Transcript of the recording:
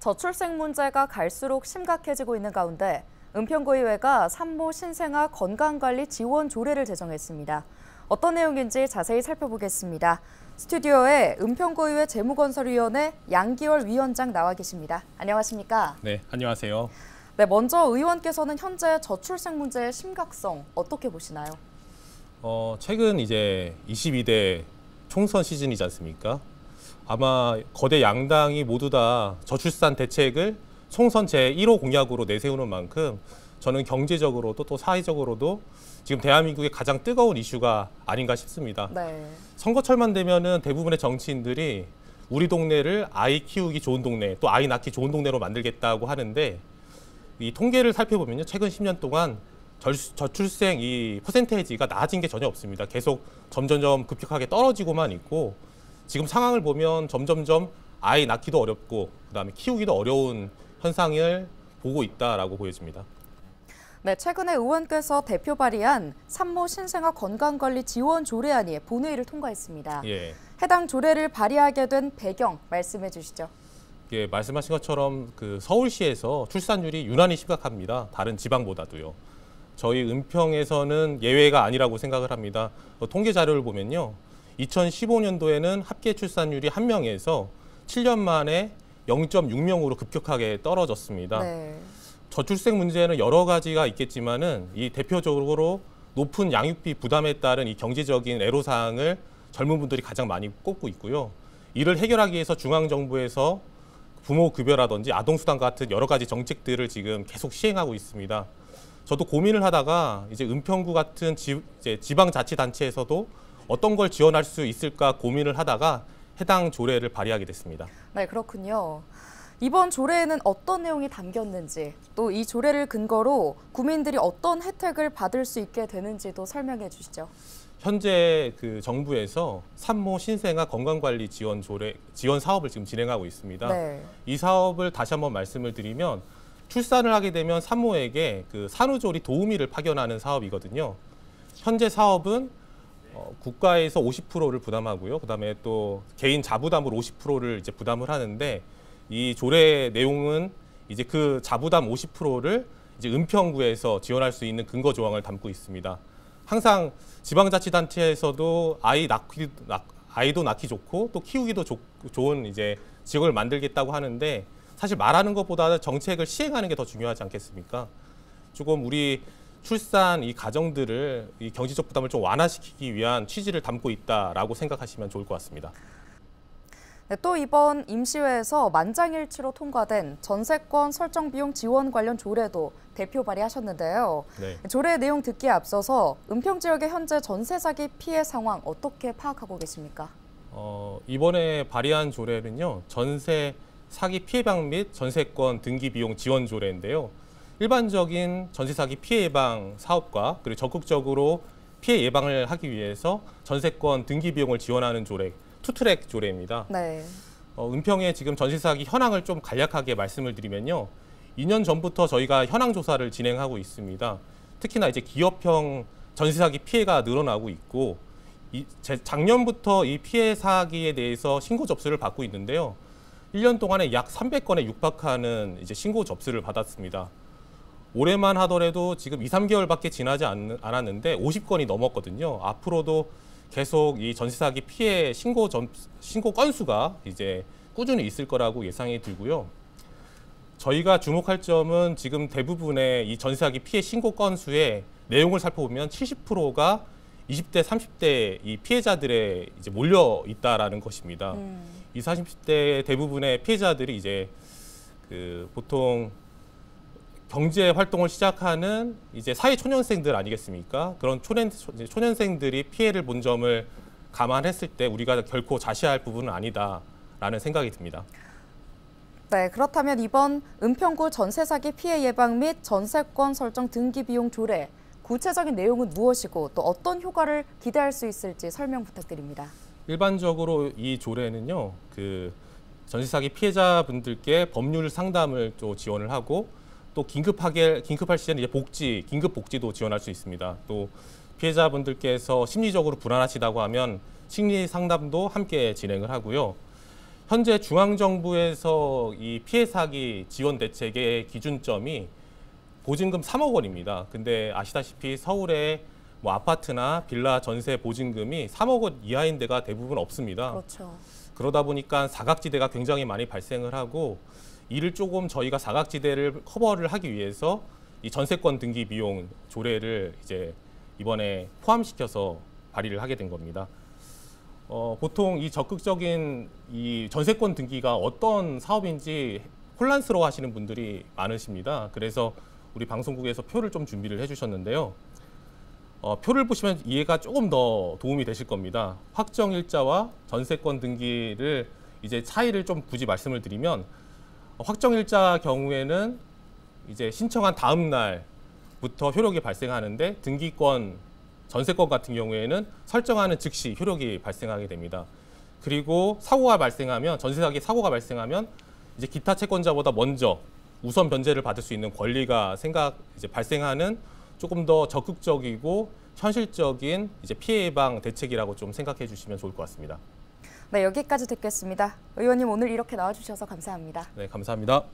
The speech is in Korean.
저출생 문제가 갈수록 심각해지고 있는 가운데 은평구의회가 산모 신생아 건강관리 지원 조례를 제정했습니다. 어떤 내용인지 자세히 살펴보겠습니다. 스튜디오에 은평구의회 재무건설위원회 양기월 위원장 나와 계십니다. 안녕하십니까? 네, 안녕하세요. 네, 먼저 의원께서는 현재 저출생 문제의 심각성 어떻게 보시나요? 최근 이제 22대 총선 시즌이지 않습니까? 아마 거대 양당이 모두 다 저출산 대책을 총선 제1호 공약으로 내세우는 만큼 저는 경제적으로도 또 사회적으로도 지금 대한민국의 가장 뜨거운 이슈가 아닌가 싶습니다. 네. 선거철만 되면은 대부분의 정치인들이 우리 동네를 아이 키우기 좋은 동네, 또 아이 낳기 좋은 동네로 만들겠다고 하는데 이 통계를 살펴보면요, 최근 10년 동안 저출생 이 퍼센테이지가 나아진 게 전혀 없습니다. 계속 점점점 급격하게 떨어지고만 있고 지금 상황을 보면 점점점 아이 낳기도 어렵고 그다음에 키우기도 어려운 현상을 보고 있다라고 보여집니다. 네, 최근에 의원께서 대표 발의한 산모 신생아 건강관리 지원 조례안이 본회의를 통과했습니다. 예. 해당 조례를 발의하게 된 배경 말씀해 주시죠. 예, 말씀하신 것처럼 그 서울시에서 출산율이 유난히 심각합니다. 다른 지방보다도요. 저희 은평에서는 예외가 아니라고 생각을 합니다. 통계 자료를 보면요, 2015년도에는 합계 출산율이 1명에서 7년 만에 0.6명으로 급격하게 떨어졌습니다. 네. 저출생 문제는 여러 가지가 있겠지만은 이 대표적으로 높은 양육비 부담에 따른 이 경제적인 애로사항을 젊은 분들이 가장 많이 꼽고 있고요. 이를 해결하기 위해서 중앙정부에서 부모급여라든지 아동수당 같은 여러 가지 정책들을 지금 계속 시행하고 있습니다. 저도 고민을 하다가 이제 은평구 같은 지방자치단체에서도 어떤 걸 지원할 수 있을까 고민을 하다가 해당 조례를 발의하게 됐습니다. 네, 그렇군요. 이번 조례에는 어떤 내용이 담겼는지, 또 이 조례를 근거로 국민들이 어떤 혜택을 받을 수 있게 되는지도 설명해 주시죠. 현재 그 정부에서 산모 신생아 건강관리 지원 사업을 지금 진행하고 있습니다. 네. 이 사업을 다시 한번 말씀을 드리면 출산을 하게 되면 산모에게 그 산후조리 도우미를 파견하는 사업이거든요. 현재 사업은 국가에서 50%를 부담하고요. 그다음에 또 개인 자부담으로 50%를 이제 부담을 하는데 이 조례 내용은 이제 그 자부담 50%를 이제 은평구에서 지원할 수 있는 근거 조항을 담고 있습니다. 항상 지방자치단체에서도 아이도 낳기 좋고 또 키우기도 좋은 이제 지역을 만들겠다고 하는데 사실 말하는 것보다 정책을 시행하는 게 더 중요하지 않겠습니까? 조금 우리 출산 이 가정들을 이 경제적 부담을 좀 완화시키기 위한 취지를 담고 있다라고 생각하시면 좋을 것 같습니다. 네, 또 이번 임시회에서 만장일치로 통과된 전세권 설정 비용 지원 관련 조례도 대표 발의하셨는데요. 네. 조례 내용 듣기에 앞서서 은평 지역의 현재 전세 사기 피해 상황 어떻게 파악하고 계십니까? 이번에 발의한 조례는요, 전세 사기 피해방 및 전세권 등기 비용 지원 조례인데요. 일반적인 전세 사기 피해 예방 사업과 그리고 적극적으로 피해 예방을 하기 위해서 전세권 등기 비용을 지원하는 조례, 투트랙 조례입니다. 네. 은평의 지금 전세 사기 현황을 좀 간략하게 말씀을 드리면요, 2년 전부터 저희가 현황 조사를 진행하고 있습니다. 특히나 이제 기업형 전세 사기 피해가 늘어나고 있고, 작년부터 이 피해 사기에 대해서 신고 접수를 받고 있는데요. 1년 동안에 약 300건에 육박하는 이제 신고 접수를 받았습니다. 올해만 하더라도 지금 2, 3개월밖에 지나지 않았는데 50건이 넘었거든요. 앞으로도 계속 이 전세 사기 피해 신고 건수가 이제 꾸준히 있을 거라고 예상이 들고요. 저희가 주목할 점은 지금 대부분의 이 전세 사기 피해 신고 건수의 내용을 살펴보면 70%가 20대, 30대 이 피해자들에 이제 몰려 있다라는 것입니다. 20, 30대 대부분의 피해자들이 이제 그 보통 경제 활동을 시작하는 이제 사회 초년생들 아니겠습니까? 그런 초년생들이 피해를 본 점을 감안했을 때 우리가 결코 자시할 부분은 아니다라는 생각이 듭니다. 네, 그렇다면 이번 은평구 전세 사기 피해 예방 및 전세권 설정 등기 비용 조례 구체적인 내용은 무엇이고 또 어떤 효과를 기대할 수 있을지 설명 부탁드립니다. 일반적으로 이 조례는요, 그 전세 사기 피해자분들께 법률 상담을 또 지원을 하고 또 긴급할 시에는 이제 긴급 복지도 지원할 수 있습니다. 또 피해자분들께서 심리적으로 불안하시다고 하면 심리 상담도 함께 진행을 하고요. 현재 중앙정부에서 이 피해 사기 지원 대책의 기준점이 보증금 3억 원입니다. 근데 아시다시피 서울의 뭐 아파트나 빌라 전세 보증금이 3억 원 이하인 데가 대부분 없습니다. 그렇죠. 그러다 보니까 사각지대가 굉장히 많이 발생을 하고 이를 조금 저희가 사각지대를 커버를 하기 위해서 이 전세권 등기 비용 조례를 이제 이번에 포함시켜서 발의를 하게 된 겁니다. 보통 이 적극적인 이 전세권 등기가 어떤 사업인지 혼란스러워 하시는 분들이 많으십니다. 그래서 우리 방송국에서 표를 좀 준비를 해주셨는데요. 표를 보시면 이해가 조금 더 도움이 되실 겁니다. 확정일자와 전세권 등기를 이제 차이를 좀 굳이 말씀을 드리면 확정일자 경우에는 이제 신청한 다음 날부터 효력이 발생하는데 등기권, 전세권 같은 경우에는 설정하는 즉시 효력이 발생하게 됩니다. 그리고 사고가 발생하면 전세 사기 사고가 발생하면 이제 기타 채권자보다 먼저 우선 변제를 받을 수 있는 권리가 발생하는 조금 더 적극적이고 현실적인 이제 피해 예방 대책이라고 좀 생각해 주시면 좋을 것 같습니다. 네, 여기까지 듣겠습니다. 의원님 오늘 이렇게 나와주셔서 감사합니다. 네, 감사합니다.